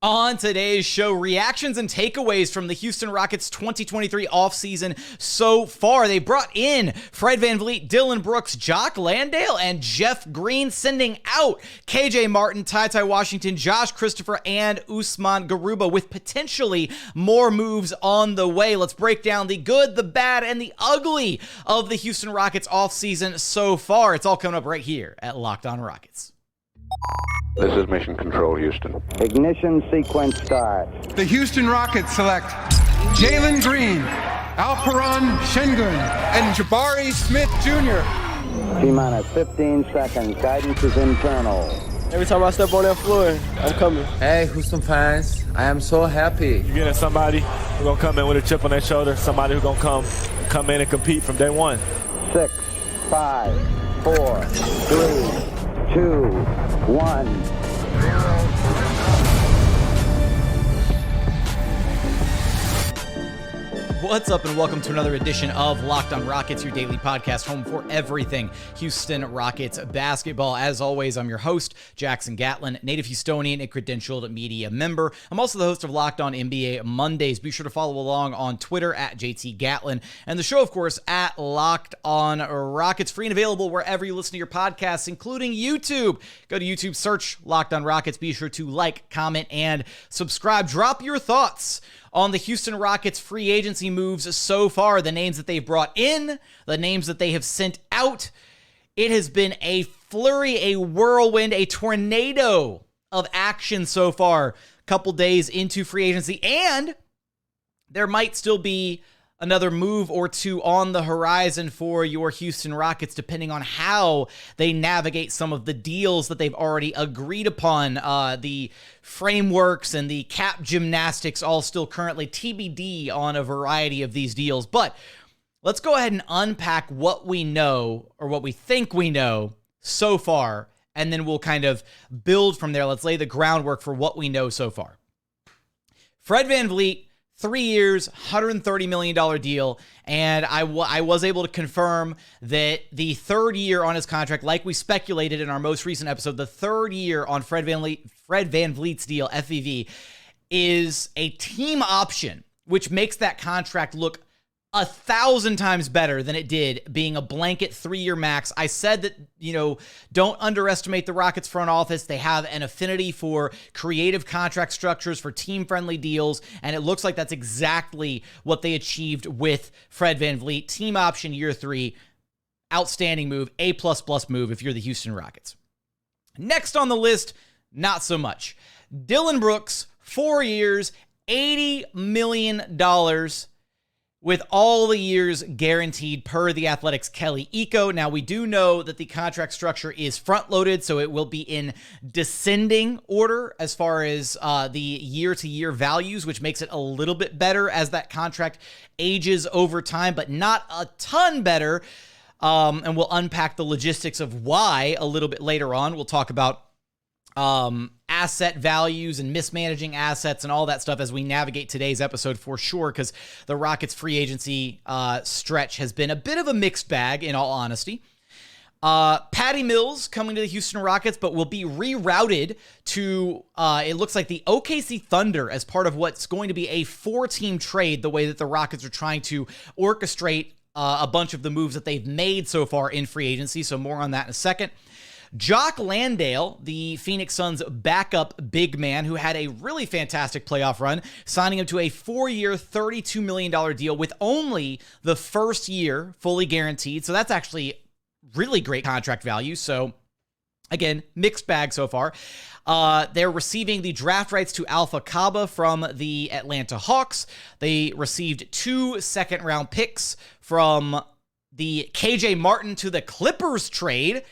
On today's show, reactions and takeaways from the Houston Rockets 2023 offseason so far. They brought in Fred VanVleet, Dillon Brooks, Jock Landale, and Jeff Green, sending out KJ Martin, TyTy Washington, Josh Christopher, and Usman Garuba, with potentially more moves on the way. Let's break down the good, the bad, and the ugly of the Houston Rockets offseason so far. It's all coming up right here at Locked On Rockets. This is Mission Control, Houston. Ignition sequence start. The Houston Rockets select Jalen Green, Alperen Sengun, and Jabari Smith Jr. T-minus 15 seconds. Guidance is internal. Every time I step on that floor, I'm coming. Hey, Houston fans, I am so happy. You're getting somebody who's going to come in with a chip on their shoulder, somebody who's going to come in and compete from day one. 6, 5, 4, 3, 2, 1. What's up, and welcome to another edition of Locked On Rockets, your daily podcast home for everything Houston Rockets basketball. As always, I'm your host, Jackson Gatlin, native Houstonian and credentialed media member. I'm also the host of Locked On NBA Mondays. Be sure to follow along on Twitter at JT Gatlin, and the show, of course, at Locked On Rockets, free and available wherever you listen to your podcasts, including YouTube. Go to YouTube, search Locked On Rockets. Be sure to like, comment, and subscribe. Drop your thoughts on the Houston Rockets free agency moves so far, the names that they've brought in, the names that they have sent out. It has been a flurry, a whirlwind, a tornado of action so far, a couple days into free agency, and there might still be another move or two on the horizon for your Houston Rockets, depending on how they navigate some of the deals that they've already agreed upon. The frameworks and the cap gymnastics all still currently TBD on a variety of these deals. But let's go ahead and unpack what we know, or what we think we know so far, and then we'll kind of build from there. Let's lay the groundwork for what we know so far. Fred VanVleet, 3 years, $130 million deal, and I was able to confirm that the third year on his contract, like we speculated in our most recent episode, the third year on Fred VanVleet's deal, FVV, is a team option, which makes that contract look 1,000 times better than it did being a blanket 3-year max. I said that, don't underestimate the Rockets front office. They have an affinity for creative contract structures, for team-friendly deals, and it looks like that's exactly what they achieved with Fred VanVleet. Team option year 3, outstanding move, A++ move if you're the Houston Rockets. Next on the list, not so much. Dillon Brooks, 4 years, $80 million, with all the years guaranteed per the Athletic's Kelly Iko. Now, we do know that the contract structure is front-loaded, so it will be in descending order as far as the year-to-year values, which makes it a little bit better as that contract ages over time, but not a ton better. And we'll unpack the logistics of why a little bit later on. We'll talk about asset values and mismanaging assets and all that stuff as we navigate today's episode for sure, because the Rockets free agency stretch has been a bit of a mixed bag, in all honesty. Patty Mills coming to the Houston Rockets, but will be rerouted to, it looks like, the OKC Thunder as part of what's going to be a 4-team trade, the way that the Rockets are trying to orchestrate a bunch of the moves that they've made so far in free agency, so more on that in a second. Jock Landale, the Phoenix Suns' backup big man, who had a really fantastic playoff run, signing him to a 4-year, $32 million deal with only the first year fully guaranteed. So that's actually really great contract value. So again, mixed bag so far. They're receiving the draft rights to Alpha Kaba from the Atlanta Hawks. They received 2 second-round picks from the KJ Martin to the Clippers trade.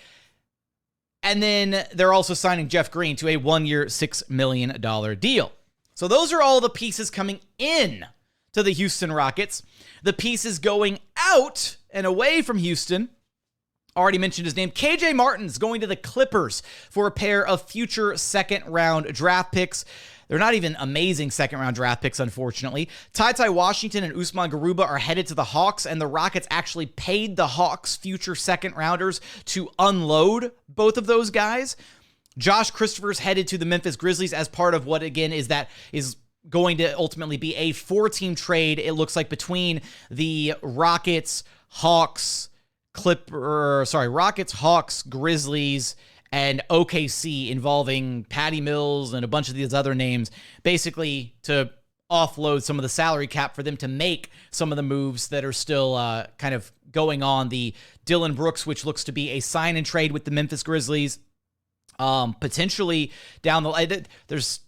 And then they're also signing Jeff Green to a 1-year, $6 million deal. So those are all the pieces coming in to the Houston Rockets. The pieces going out and away from Houston, already mentioned his name, KJ Martin's going to the Clippers for a pair of future second-round draft picks. They're not even amazing second-round draft picks, unfortunately. TyTy Washington and Usman Garuba are headed to the Hawks, and the Rockets actually paid the Hawks' future second-rounders to unload both of those guys. Josh Christopher's headed to the Memphis Grizzlies as part of what, again, is going to ultimately be a 4-team trade, it looks like, between the Rockets, Hawks, Grizzlies, and OKC, involving Patty Mills and a bunch of these other names, basically to offload some of the salary cap for them to make some of the moves that are still kind of going on. The Dillon Brooks, which looks to be a sign and trade with the Memphis Grizzlies, potentially down the line. There's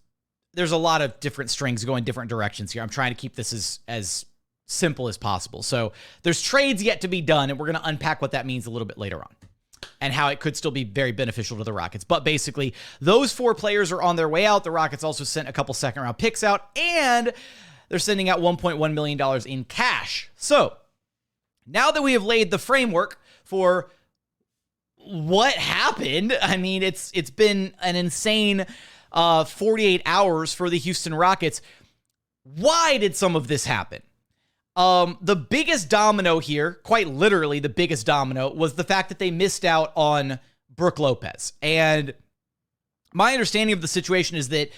a lot of different strings going different directions here. I'm trying to keep this as simple as possible. So there's trades yet to be done, and we're going to unpack what that means a little bit later on and how it could still be very beneficial to the Rockets. But basically, those 4 players are on their way out. The Rockets also sent a couple second-round picks out, and they're sending out $1.1 million in cash. So now that we have laid the framework for what happened, I mean, it's been an insane 48 hours for the Houston Rockets. Why did some of this happen? The biggest domino here, quite literally the biggest domino, was the fact that they missed out on Brook Lopez. And my understanding of the situation is that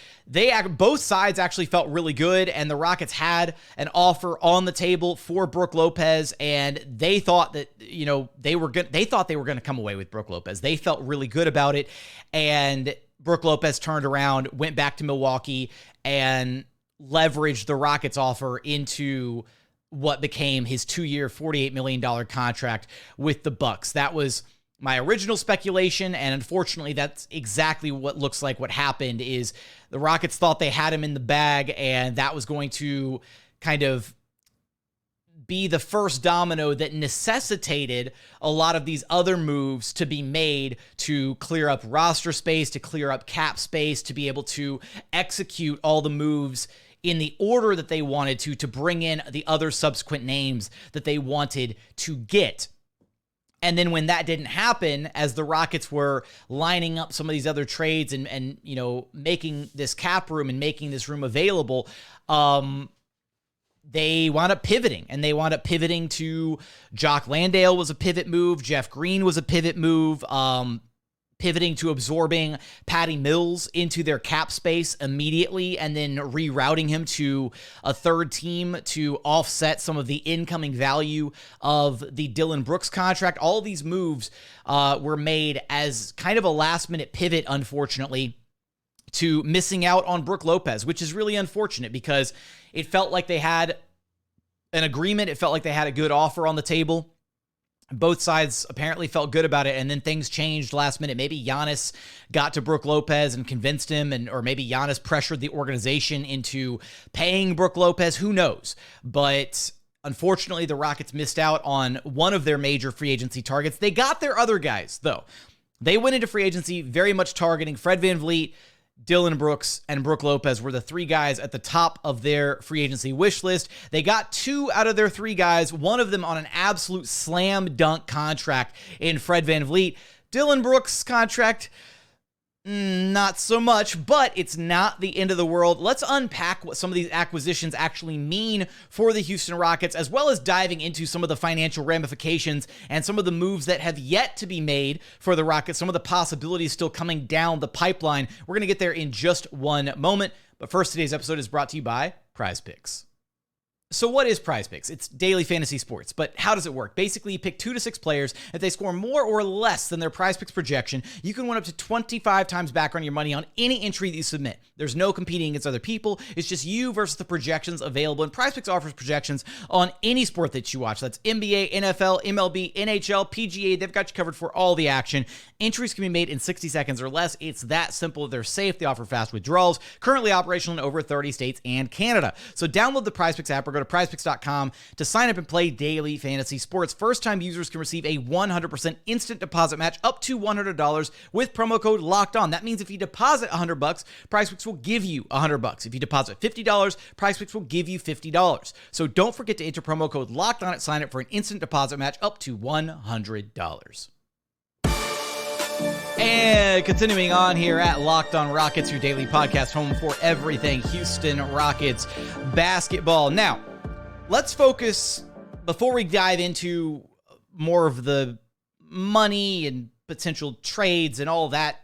both sides actually felt really good, and the Rockets had an offer on the table for Brook Lopez, and they thought that, they thought they were going to come away with Brook Lopez. They felt really good about it, and Brook Lopez turned around, went back to Milwaukee, and leveraged the Rockets' offer into what became his 2-year, $48 million contract with the Bucks. That was my original speculation, and unfortunately, that's exactly what looks like what happened. Is the Rockets thought they had him in the bag, and that was going to kind of be the first domino that necessitated a lot of these other moves to be made to clear up roster space, to clear up cap space, to be able to execute all the moves in the order that they wanted to bring in the other subsequent names that they wanted to get. And then when that didn't happen, as the Rockets were lining up some of these other trades and making this cap room and making this room available, they wound up pivoting, and they wound up pivoting to Jock Landale was a pivot move. Jeff Green was a pivot move, pivoting to absorbing Patty Mills into their cap space immediately and then rerouting him to a third team to offset some of the incoming value of the Dillon Brooks contract. All these moves were made as kind of a last-minute pivot, unfortunately, to missing out on Brook Lopez, which is really unfortunate because it felt like they had an agreement. It felt like they had a good offer on the table. Both sides apparently felt good about it, and then things changed last minute. Maybe Giannis got to Brook Lopez and convinced him, or maybe Giannis pressured the organization into paying Brook Lopez. Who knows? But unfortunately, the Rockets missed out on one of their major free agency targets. They got their other guys, though. They went into free agency very much targeting Fred VanVleet, Dillon Brooks, and Brook Lopez were the 3 guys at the top of their free agency wish list. They got 2 out of their 3 guys, one of them on an absolute slam dunk contract in Fred VanVleet. Dillon Brooks' contract, not so much, but it's not the end of the world. Let's unpack what some of these acquisitions actually mean for the Houston Rockets, as well as diving into some of the financial ramifications and some of the moves that have yet to be made for the Rockets, some of the possibilities still coming down the pipeline. We're going to get there in just one moment. But first, today's episode is brought to you by Prize Picks. So what is Prize Picks? It's daily fantasy sports, but how does it work? Basically, you pick 2 to 6 players. If they score more or less than their Prize Picks projection, you can win up to 25 times back on your money on any entry that you submit. There's no competing against other people. It's just you versus the projections available, and Prize Picks offers projections on any sport that you watch. That's NBA, NFL, MLB, NHL, PGA. They've got you covered for all the action. Entries can be made in 60 seconds or less. It's that simple. They're safe. They offer fast withdrawals. Currently operational in over 30 states and Canada. So download the Prize Picks app or go to prizepicks.com to sign up and play daily fantasy sports. First-time users can receive a 100% instant deposit match up to $100 with promo code LOCKEDON. That means if you deposit $100, Prize Picks will give you $100. If you deposit $50, Prize Picks will give you $50. So don't forget to enter promo code LOCKEDON at sign up for an instant deposit match up to $100. And continuing on here at Locked On Rockets, your daily podcast home for everything Houston Rockets basketball. Now, let's focus, before we dive into more of the money and potential trades and all that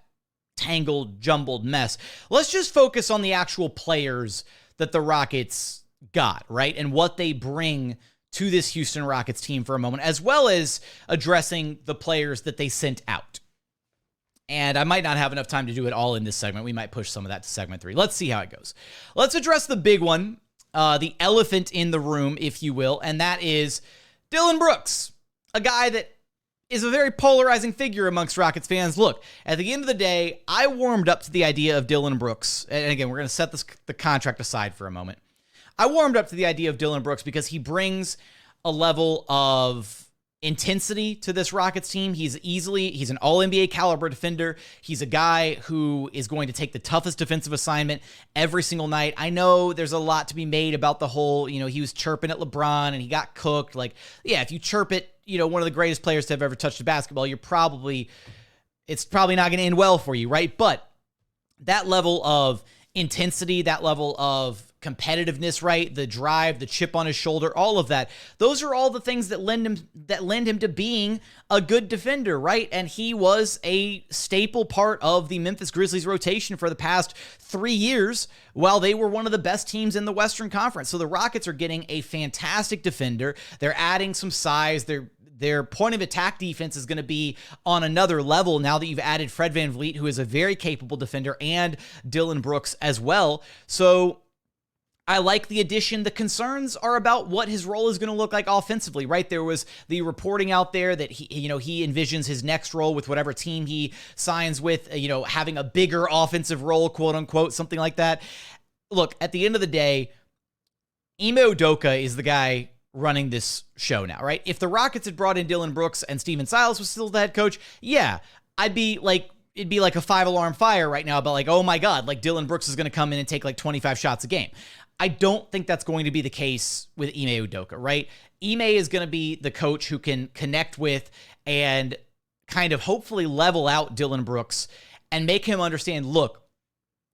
tangled, jumbled mess. Let's just focus on the actual players that the Rockets got, right? And what they bring to this Houston Rockets team for a moment, as well as addressing the players that they sent out. And I might not have enough time to do it all in this segment. We might push some of that to segment 3. Let's see how it goes. Let's address the big one, the elephant in the room, if you will, and that is Dillon Brooks, a guy that is a very polarizing figure amongst Rockets fans. Look, at the end of the day, I warmed up to the idea of Dillon Brooks, and again, we're going to set the contract aside for a moment. I warmed up to the idea of Dillon Brooks because he brings a level of intensity to this Rockets team. He's an all-NBA caliber defender. He's a guy who is going to take the toughest defensive assignment every single night. I know there's a lot to be made about the whole, he was chirping at LeBron and he got cooked. Like, yeah, if you chirp at, one of the greatest players to have ever touched a basketball, it's probably not going to end well for you, right? But that level of intensity, that level of competitiveness, right? The drive, the chip on his shoulder, all of that. Those are all the things that lend him to being a good defender, right? And he was a staple part of the Memphis Grizzlies rotation for the past 3 years while they were one of the best teams in the Western Conference. So the Rockets are getting a fantastic defender. They're adding some size. Their point of attack defense is going to be on another level now that you've added Fred VanVleet, who is a very capable defender, and Dillon Brooks as well. So I like the addition. The concerns are about what his role is going to look like offensively, right? There was the reporting out there that he envisions his next role with whatever team he signs with, having a bigger offensive role, quote unquote, something like that. Look, at the end of the day, Ime Udoka is the guy running this show now, right? If the Rockets had brought in Dillon Brooks and Steven Silas was still the head coach, yeah, it'd be like a 5-alarm fire right now about like, oh my God, like Dillon Brooks is going to come in and take like 25 shots a game. I don't think that's going to be the case with Ime Udoka, right? Ime is going to be the coach who can connect with and kind of hopefully level out Dillon Brooks and make him understand, look,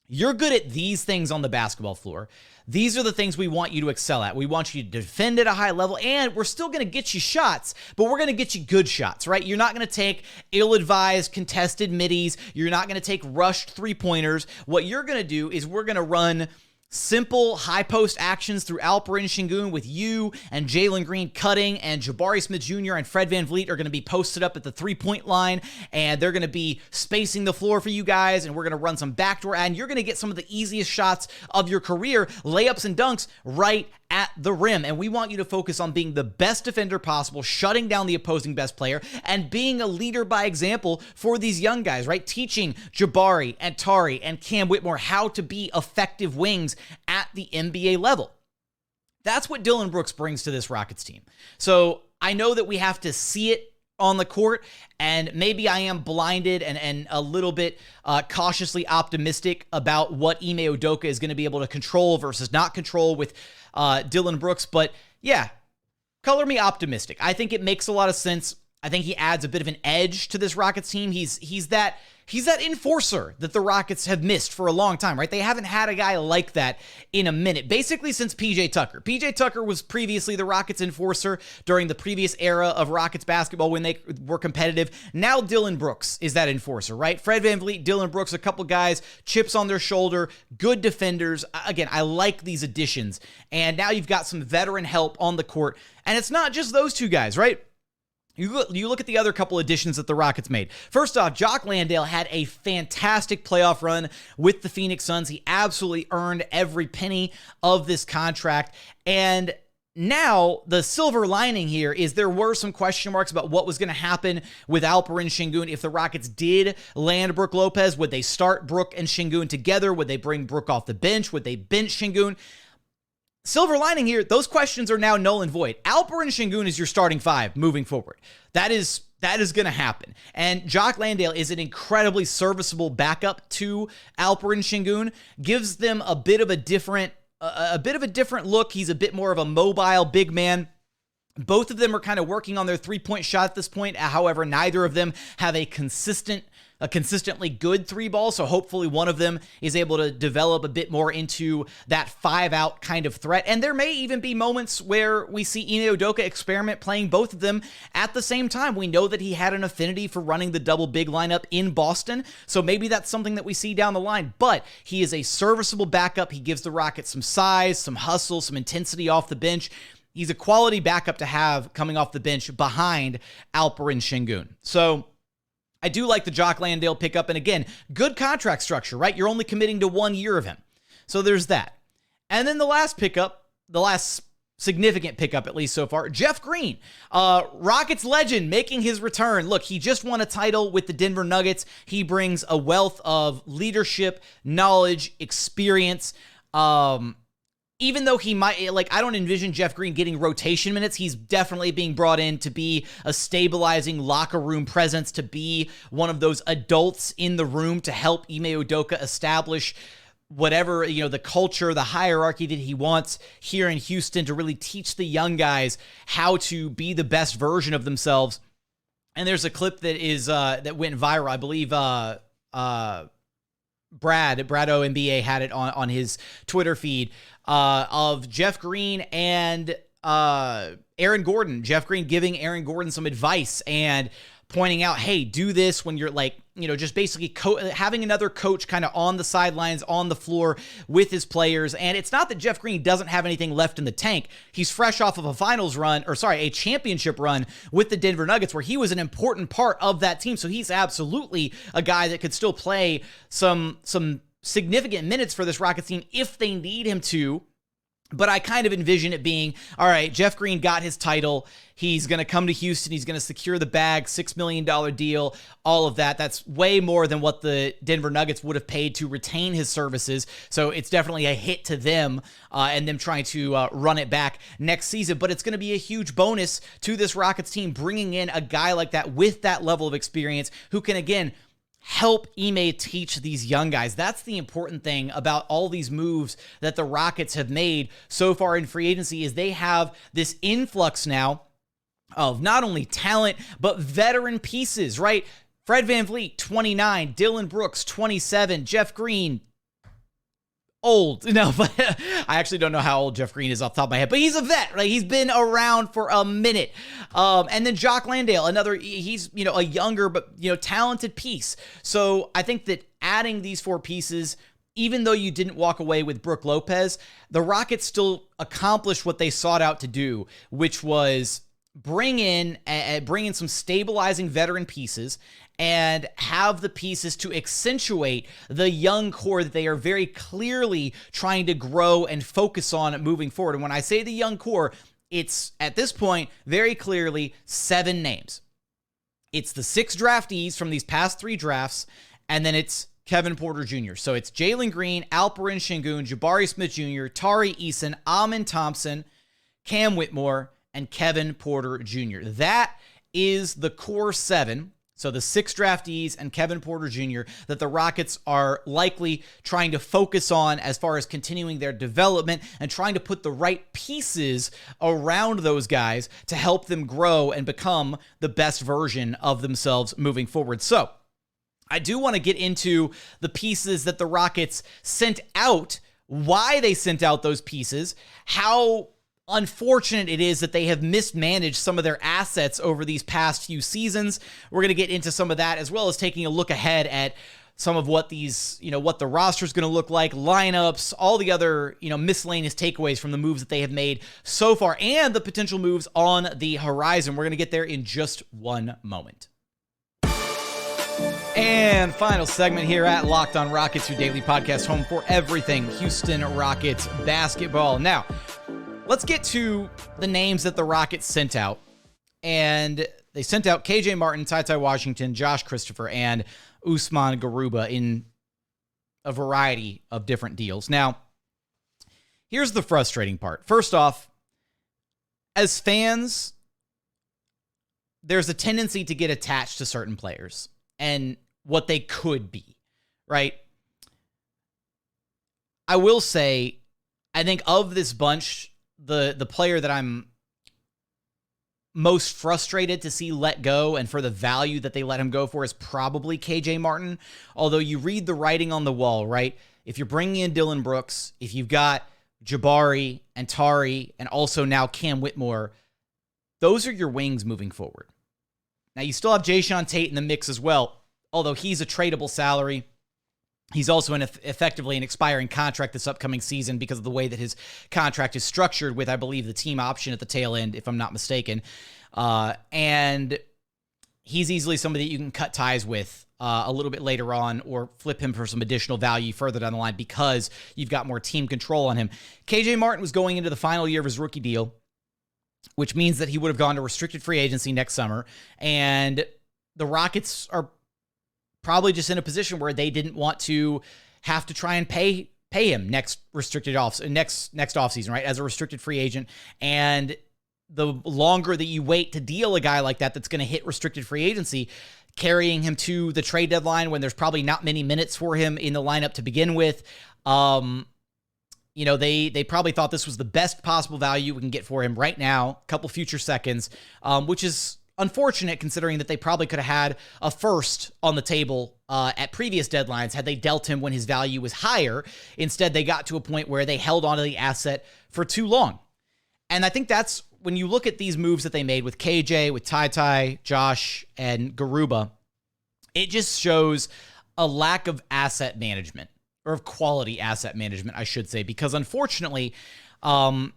you're good at these things on the basketball floor. These are the things we want you to excel at. We want you to defend at a high level, and we're still going to get you shots, but we're going to get you good shots, right? You're not going to take ill-advised contested middies. You're not going to take rushed three-pointers. What you're going to do is we're going to run simple high post actions through Alperen Sengun with you and Jalen Green cutting, and Jabari Smith Jr. and Fred VanVleet are going to be posted up at the 3-point line, and they're going to be spacing the floor for you guys, and we're going to run some backdoor, and you're going to get some of the easiest shots of your career, layups and dunks right at the rim. And we want you to focus on being the best defender possible, shutting down the opposing best player, and being a leader by example for these young guys, right? Teaching Jabari and Tari and Cam Whitmore how to be effective wings at the NBA level. That's what Dillon Brooks brings to this Rockets team. So I know that we have to see it on the court, and maybe I am blinded and a little bit cautiously optimistic about what Ime Udoka is going to be able to control versus not control with Dillon Brooks. But yeah, color me optimistic. I think it makes a lot of sense. I think he adds a bit of an edge to this Rockets team. He's that enforcer that the Rockets have missed for a long time, right? They haven't had a guy like that in a minute, basically since PJ Tucker. PJ Tucker was previously the Rockets enforcer during the previous era of Rockets basketball when they were competitive. Now Dillon Brooks is that enforcer, right? Fred VanVleet, Dillon Brooks, a couple guys, chips on their shoulder, good defenders. Again, I like these additions. And now you've got some veteran help on the court. And it's not just those two guys, right? You look at the other couple additions that the Rockets made. First off, Jock Landale had a fantastic playoff run with the Phoenix Suns. He absolutely earned every penny of this contract. And now the silver lining here is there were some question marks about what was going to happen with Alperen Sengun. If the Rockets did land Brook Lopez, would they start Brook and Sengun together? Would they bring Brook off the bench? Would they bench Sengun? Silver lining here, those questions are now null and void. Alperen Sengun is your starting five moving forward. That is going to happen. And Jock Landale is an incredibly serviceable backup to Alperen Sengun. Gives them a bit of a different look. He's a bit more of a mobile big man. Both of them are kind of working on their three-point shot at this point. However, neither of them have a consistent a consistently good three ball. So hopefully one of them is able to develop a bit more into that 5-out kind of threat. And there may even be moments where we see Ime Udoka experiment playing both of them at the same time. We know that he had an affinity for running the double big lineup in Boston. So maybe that's something that we see down the line, but he is a serviceable backup. He gives the Rockets some size, some hustle, some intensity off the bench. He's a quality backup to have coming off the bench behind Alperen Sengun. So I do like the Jock Landale pickup. And again, good contract structure, right? You're only committing to 1 year of him. So there's that. And then the last pickup, the last significant pickup, at least so far, Jeff Green, Rockets legend, making his return. Look, he just won a title with the Denver Nuggets. He brings a wealth of leadership, knowledge, experience. Even though he might, I don't envision Jeff Green getting rotation minutes. He's definitely being brought in to be a stabilizing locker room presence, to be one of those adults in the room to help Ime Udoka establish whatever, the culture, the hierarchy that he wants here in Houston, to really teach the young guys how to be the best version of themselves. And there's a clip that is that went viral. I believe Brad ONBA had it on his Twitter feed of Jeff Green and Aaron Gordon. Jeff Green giving Aaron Gordon some advice and pointing out, hey, do this when you're just basically having another coach kind of on the sidelines, on the floor with his players. And it's not that Jeff Green doesn't have anything left in the tank. He's fresh off of a championship run with the Denver Nuggets, where he was an important part of that team. So he's absolutely a guy that could still play some significant minutes for this Rockets team if they need him to. But I kind of envision it being, all right, Jeff Green got his title. He's going to come to Houston. He's going to secure the bag, $6 million deal, all of that. That's way more than what the Denver Nuggets would have paid to retain his services. So it's definitely a hit to them and them trying to run it back next season. But it's going to be a huge bonus to this Rockets team, bringing in a guy like that with that level of experience who can, again, help Ime teach these young guys. That's the important thing about all these moves that the Rockets have made so far in free agency, is they have this influx now of not only talent, but veteran pieces, right? Fred VanVleet, 29, Dillon Brooks, 27, Jeff Green, old. No, but I actually don't know how old Jeff Green is off the top of my head, but he's a vet, right? He's been around for a minute. And then Jock Landale, he's, a younger, but, talented piece. So I think that adding these four pieces, even though you didn't walk away with Brook Lopez, the Rockets still accomplished what they sought out to do, which was bring in some stabilizing veteran pieces and have the pieces to accentuate the young core that they are very clearly trying to grow and focus on moving forward. And when I say the young core, it's at this point very clearly 7 names. It's the 6 draftees from these past 3 drafts, and then it's Kevin Porter Jr. So it's Jalen Green, Alperen Sengun, Jabari Smith Jr., Tari Eason, Thompson, Cam Whitmore, and Kevin Porter Jr. That is the core 7. So the 6 draftees and Kevin Porter Jr. that the Rockets are likely trying to focus on as far as continuing their development and trying to put the right pieces around those guys to help them grow and become the best version of themselves moving forward. So I do want to get into the pieces that the Rockets sent out, why they sent out those pieces, how unfortunate it is that they have mismanaged some of their assets over these past few seasons. We're going to get into some of that, as well as taking a look ahead at some of what what the roster is going to look like, lineups, all the other, miscellaneous takeaways from the moves that they have made so far, and the potential moves on the horizon. We're going to get there in just one moment. And final segment here at Locked On Rockets, your daily podcast home for everything Houston Rockets basketball. Now, let's get to the names that the Rockets sent out. And they sent out KJ Martin, TyTy Washington, Josh Christopher, and Usman Garuba in a variety of different deals. Now, here's the frustrating part. First off, as fans, there's a tendency to get attached to certain players and what they could be, right? I will say, I think of this bunch, the player that I'm most frustrated to see let go and for the value that they let him go for is probably KJ Martin. Although you read the writing on the wall, right? If you're bringing in Dillon Brooks, if you've got Jabari and Tari and also now Cam Whitmore, those are your wings moving forward. Now you still have Jae'Sean Tate in the mix as well, although he's a tradable salary. He's also effectively an expiring contract this upcoming season because of the way that his contract is structured with, I believe, the team option at the tail end, if I'm not mistaken. And he's easily somebody that you can cut ties with a little bit later on or flip him for some additional value further down the line because you've got more team control on him. KJ Martin was going into the final year of his rookie deal, which means that he would have gone to restricted free agency next summer. And the Rockets are probably just in a position where they didn't want to have to try and pay him next offseason, right? As a restricted free agent. And the longer that you wait to deal a guy like that that's going to hit restricted free agency, carrying him to the trade deadline when there's probably not many minutes for him in the lineup to begin with, they probably thought this was the best possible value we can get for him right now, a couple future seconds, which is unfortunate considering that they probably could have had a first on the table at previous deadlines had they dealt him when his value was higher. Instead, they got to a point where they held onto the asset for too long. And I think that's when you look at these moves that they made with KJ, with TyTy, Josh, and Garuba, it just shows a lack of asset management, or of quality asset management, I should say, because unfortunately, Garuba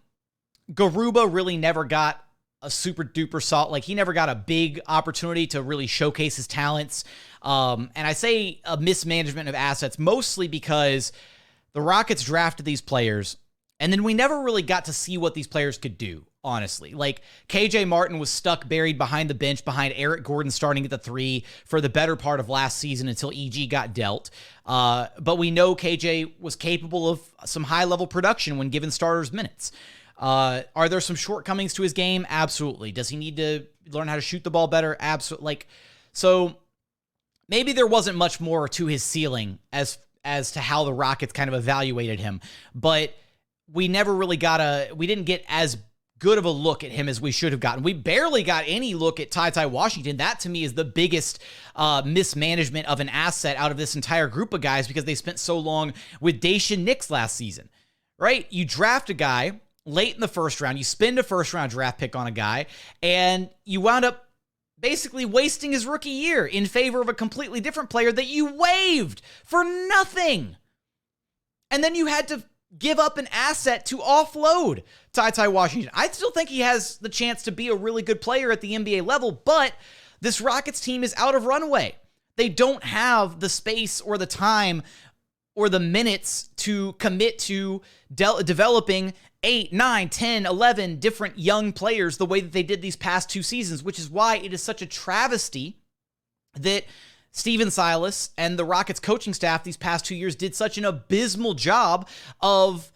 really never got a super duper solid, like he never got a big opportunity to really showcase his talents. And I say a mismanagement of assets mostly because the Rockets drafted these players and then we never really got to see what these players could do, honestly. Like KJ Martin was stuck buried behind the bench behind Eric Gordon starting at the 3 for the better part of last season until EG got dealt. But we know KJ was capable of some high level production when given starters minutes. Are there some shortcomings to his game? Absolutely. Does he need to learn how to shoot the ball better? Absolutely. So maybe there wasn't much more to his ceiling as to how the Rockets kind of evaluated him, but we never really we didn't get as good of a look at him as we should have gotten. We barely got any look at TyTy Washington. That to me is the biggest mismanagement of an asset out of this entire group of guys because they spent so long with Daishen Nix last season, right? You draft a guy late in the first round, you spend a first-round draft pick on a guy, and you wound up basically wasting his rookie year in favor of a completely different player that you waived for nothing. And then you had to give up an asset to offload TyTy Washington. I still think he has the chance to be a really good player at the NBA level, but this Rockets team is out of runway. They don't have the space or the time or the minutes to commit to developing 8, 9, 10, 11 different young players the way that they did these past 2 seasons, which is why it is such a travesty that Stephen Silas and the Rockets coaching staff these past 2 years did such an abysmal job of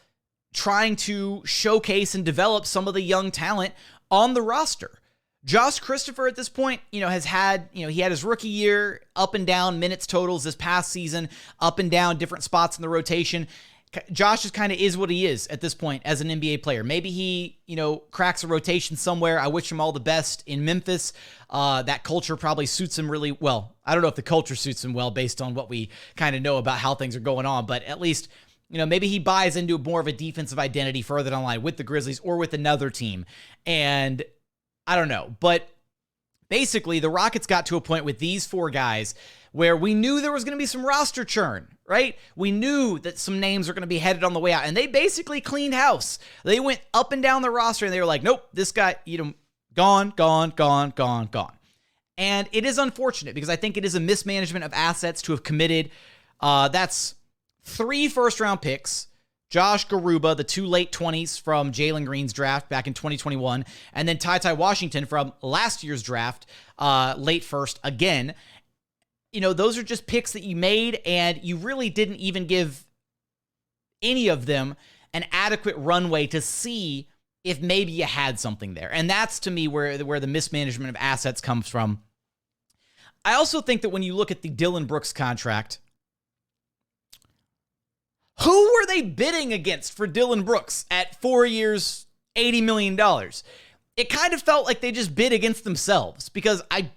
trying to showcase and develop some of the young talent on the roster. Josh Christopher at this point, has had, he had his rookie year, up and down minutes totals this past season, up and down different spots in the rotation. Josh just kind of is what he is at this point as an NBA player. Maybe he, cracks a rotation somewhere. I wish him all the best in Memphis. That culture probably suits him really well. I don't know if the culture suits him well based on what we kind of know about how things are going on, but at least, maybe he buys into more of a defensive identity further down the line with the Grizzlies or with another team. And I don't know, but basically the Rockets got to a point with these 4 guys where we knew there was going to be some roster churn, right? We knew that some names were going to be headed on the way out, and they basically cleaned house. They went up and down the roster, and they were like, nope, this guy, gone. And it is unfortunate because I think it is a mismanagement of assets to have committed. That's 3 first-round picks, Josh Garuba, the 2 late 20s from Jalen Green's draft back in 2021, and then TyTy Washington from last year's draft, late first again. Those are just picks that you made, and you really didn't even give any of them an adequate runway to see if maybe you had something there. And that's, to me, where the mismanagement of assets comes from. I also think that when you look at the Dillon Brooks contract, who were they bidding against for Dillon Brooks at 4 years, $80 million? it kind of felt like they just bid against themselves, because I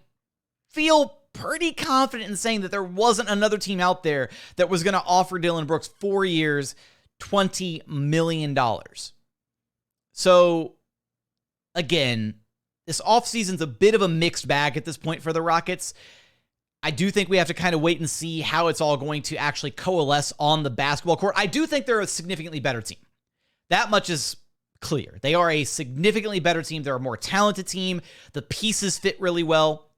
feel pretty confident in saying that there wasn't another team out there that was going to offer Dillon Brooks 4 years, $20 million. So, again, this offseason's a bit of a mixed bag at this point for the Rockets. I do think we have to kind of wait and see how it's all going to actually coalesce on the basketball court. I do think they're a significantly better team. That much is clear. They are a significantly better team. They're a more talented team. The pieces fit really well.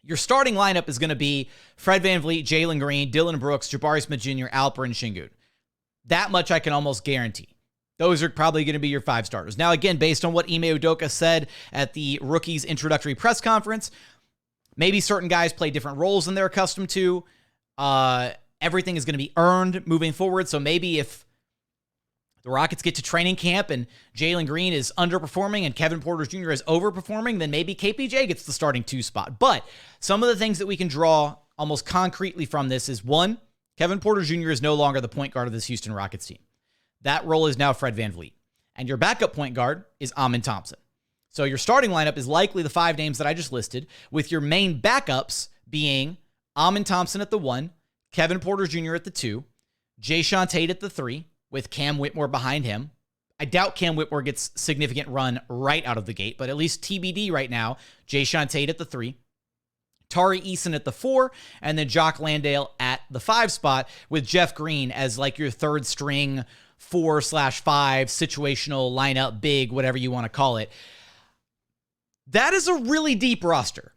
Your starting lineup is going to be Fred VanVleet, Jalen Green, Dillon Brooks, Jabari Smith Jr., Alperen, Sengun. That much I can almost guarantee. Those are probably going to be your 5 starters. Now, again, based on what Ime Udoka said at the rookies introductory press conference, maybe certain guys play different roles than they're accustomed to. Everything is going to be earned moving forward. So maybe if the Rockets get to training camp and Jalen Green is underperforming and Kevin Porter Jr. is overperforming, then maybe KPJ gets the starting 2 spot. But some of the things that we can draw almost concretely from this is, 1, Kevin Porter Jr. is no longer the point guard of this Houston Rockets team. That role is now Fred VanVleet. And your backup point guard is Usman Thompson. So your starting lineup is likely the 5 names that I just listed, with your main backups being Usman Thompson at the 1, Kevin Porter Jr. at the 2, Jae'Sean Tate at the 3, with Cam Whitmore behind him. I doubt Cam Whitmore gets significant run right out of the gate, but at least TBD right now, Jae'Sean Tate at the 3, Tari Eason at the 4, and then Jock Landale at the 5 spot, with Jeff Green as like your third string 4/5 situational lineup, big, whatever you want to call it. That is a really deep roster.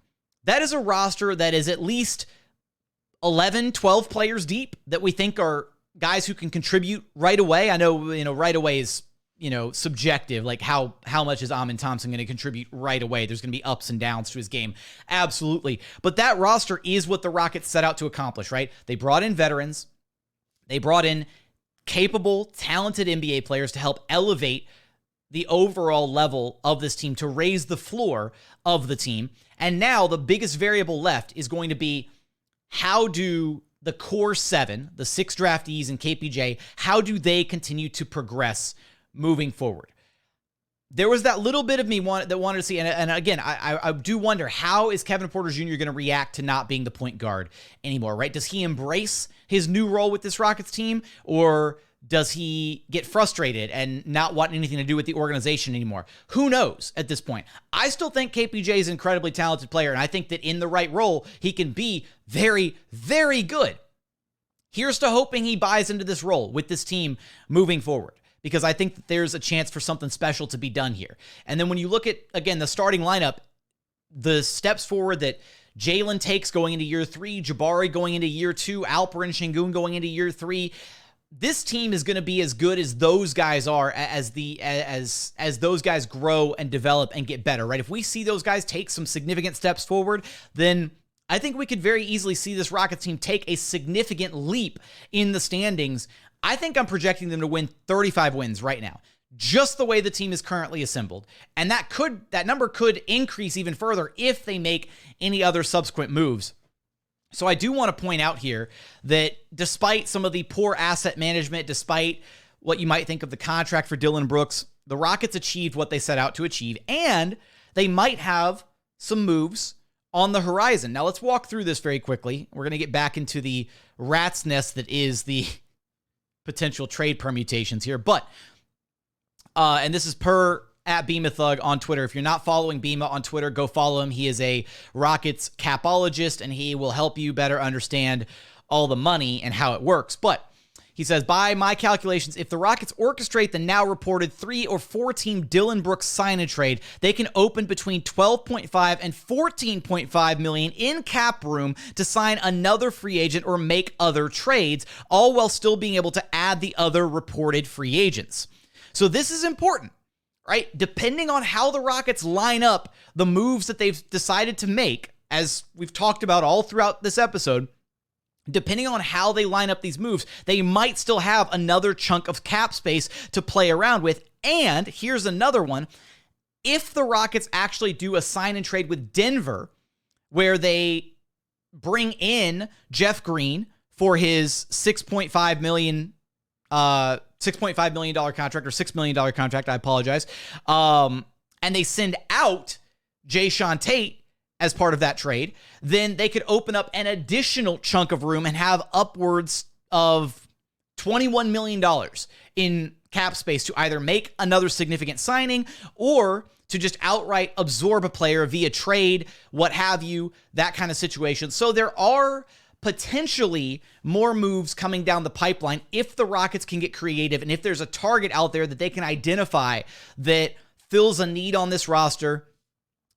That is a roster that is at least 11, 12 players deep that we think are guys who can contribute right away. I know, right away is, subjective. Like how much is Usman Thompson going to contribute right away? There's going to be ups and downs to his game. Absolutely. But that roster is what the Rockets set out to accomplish, right? They brought in veterans. They brought in capable, talented NBA players to help elevate the overall level of this team, to raise the floor of the team. And now the biggest variable left is going to be, how do the core 7, the 6 draftees and KPJ, how do they continue to progress moving forward? There was that little bit of me that wanted to see, and again, I do wonder, how is Kevin Porter Jr. going to react to not being the point guard anymore, right? Does he embrace his new role with this Rockets team, or does he get frustrated and not want anything to do with the organization anymore? Who knows at this point? I still think KPJ is an incredibly talented player, and I think that in the right role, he can be very, very good. Here's to hoping he buys into this role with this team moving forward, because I think that there's a chance for something special to be done here. And then when you look at, again, the starting lineup, the steps forward that Jalen takes going into year 3, Jabari going into year 2, Alperen, Sengun going into year 3, this team is going to be as good as those guys are as those guys grow and develop and get better, right? If we see those guys take some significant steps forward, then I think we could very easily see this Rockets team take a significant leap in the standings. I think I'm projecting them to win 35 wins right now, just the way the team is currently assembled. And that number could increase even further if they make any other subsequent moves. So I do want to point out here that despite some of the poor asset management, despite what you might think of the contract for Dillon Brooks, the Rockets achieved what they set out to achieve, and they might have some moves on the horizon. Now let's walk through this very quickly. We're going to get back into the rat's nest that is the potential trade permutations here. But, and this is per at Beamathug on Twitter. If you're not following Beama on Twitter, go follow him. He is a Rockets capologist, and he will help you better understand all the money and how it works. But he says, by my calculations, if the Rockets orchestrate the now reported 3 or 4 team Dillon Brooks sign and trade, they can open between $12.5 and $14.5 million in cap room to sign another free agent or make other trades, all while still being able to add the other reported free agents. So this is important, right? Depending on how the Rockets line up the moves that they've decided to make, as we've talked about all throughout this episode, depending on how they line up these moves, they might still have another chunk of cap space to play around with. And here's another one. If the Rockets actually do a sign and trade with Denver, where they bring in Jeff Green for his $6.5 million contract, or $6 million contract, I apologize. and they send out Jae'Sean Tate as part of that trade, then they could open up an additional chunk of room and have upwards of $21 million in cap space to either make another significant signing or to just outright absorb a player via trade, what have you, that kind of situation. So there are potentially more moves coming down the pipeline if the Rockets can get creative and if there's a target out there that they can identify that fills a need on this roster,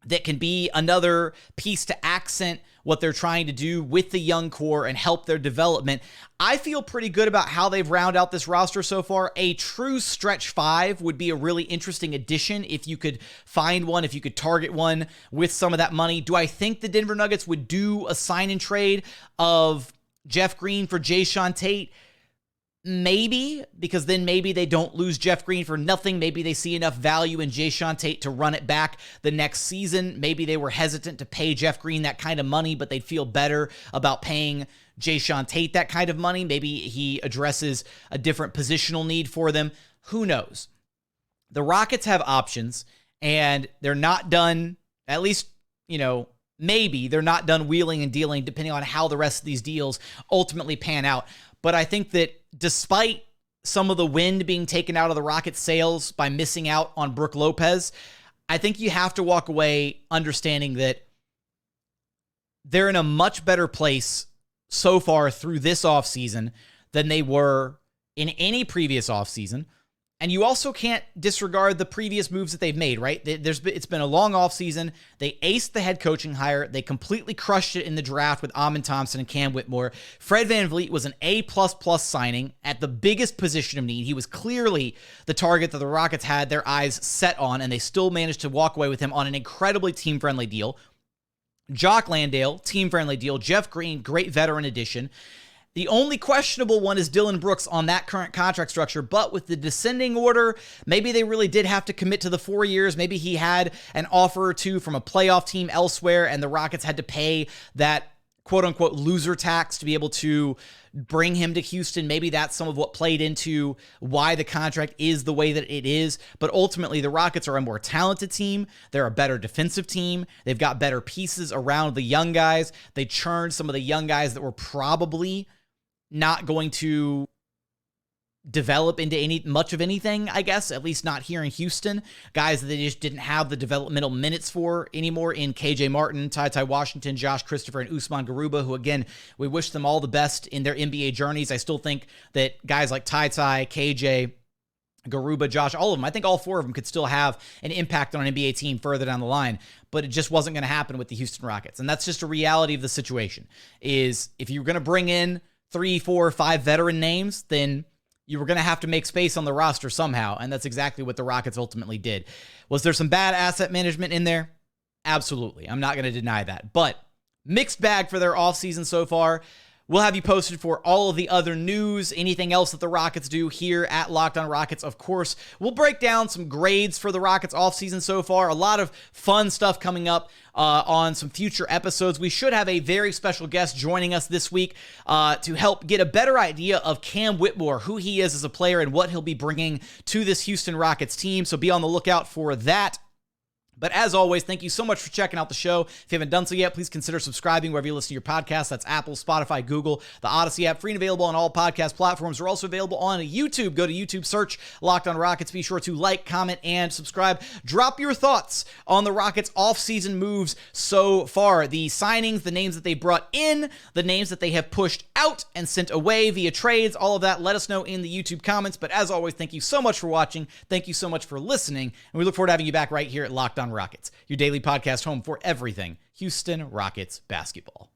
that can be another piece to accent what they're trying to do with the young core and help their development. I feel pretty good about how they've rounded out this roster so far. A true stretch five would be a really interesting addition if you could find one, if you could target one with some of that money. Do I think the Denver Nuggets would do a sign and trade of Jeff Green for Jae'Sean Tate? Maybe, because then maybe they don't lose Jeff Green for nothing. Maybe they see enough value in Jae'Sean Tate to run it back the next season. Maybe they were hesitant to pay Jeff Green that kind of money, but they'd feel better about paying Jae'Sean Tate that kind of money. Maybe he addresses a different positional need for them. Who knows? The Rockets have options, and they're not done, at least, maybe they're not done wheeling and dealing, depending on how the rest of these deals ultimately pan out. But I think that despite some of the wind being taken out of the Rockets' sails by missing out on Brook Lopez, I think you have to walk away understanding that they're in a much better place so far through this offseason than they were in any previous offseason. And you also can't disregard the previous moves that they've made, right? It's been a long offseason. They aced the head coaching hire. They completely crushed it in the draft with Thompson and Cam Whitmore. Fred VanVleet was an A++ signing at the biggest position of need. He was clearly the target that the Rockets had their eyes set on, and they still managed to walk away with him on an incredibly team-friendly deal. Jock Landale, team-friendly deal. Jeff Green, great veteran addition. The only questionable one is Dillon Brooks on that current contract structure, but with the descending order, maybe they really did have to commit to the 4 years. Maybe he had an offer or two from a playoff team elsewhere, and the Rockets had to pay that quote-unquote loser tax to be able to bring him to Houston. Maybe that's some of what played into why the contract is the way that it is. But ultimately, the Rockets are a more talented team. They're a better defensive team. They've got better pieces around the young guys. They churned some of the young guys that were probably not going to develop into much of anything, I guess, at least not here in Houston. Guys that they just didn't have the developmental minutes for anymore in KJ Martin, TyTy Washington, Josh Christopher, and Usman Garuba, who, again, we wish them all the best in their NBA journeys. I still think that guys like TyTy, KJ, Garuba, Josh, all of them, I think all four of them could still have an impact on an NBA team further down the line, but it just wasn't going to happen with the Houston Rockets. And that's just a reality of the situation, is if you're going to bring in 3, 4, 5 veteran names, then you were going to have to make space on the roster somehow, and that's exactly what the Rockets ultimately did. Was there some bad asset management in there? Absolutely. I'm not going to deny that, but mixed bag for their offseason so far. We'll have you posted for all of the other news, anything else that the Rockets do here at Locked On Rockets. Of course, we'll break down some grades for the Rockets offseason so far. A lot of fun stuff coming up on some future episodes. We should have a very special guest joining us this week to help get a better idea of Cam Whitmore, who he is as a player and what he'll be bringing to this Houston Rockets team. So be on the lookout for that. But as always, thank you so much for checking out the show. If you haven't done so yet, please consider subscribing wherever you listen to your podcasts. That's Apple, Spotify, Google, the Odyssey app, free and available on all podcast platforms. We're also available on YouTube. Go to YouTube, search Locked On Rockets. Be sure to like, comment, and subscribe. Drop your thoughts on the Rockets' offseason moves so far. The signings, the names that they brought in, the names that they have pushed out and sent away via trades, all of that. Let us know in the YouTube comments. But as always, thank you so much for watching. Thank you so much for listening. And we look forward to having you back right here at Locked On Rockets, your daily podcast home for everything Houston Rockets basketball.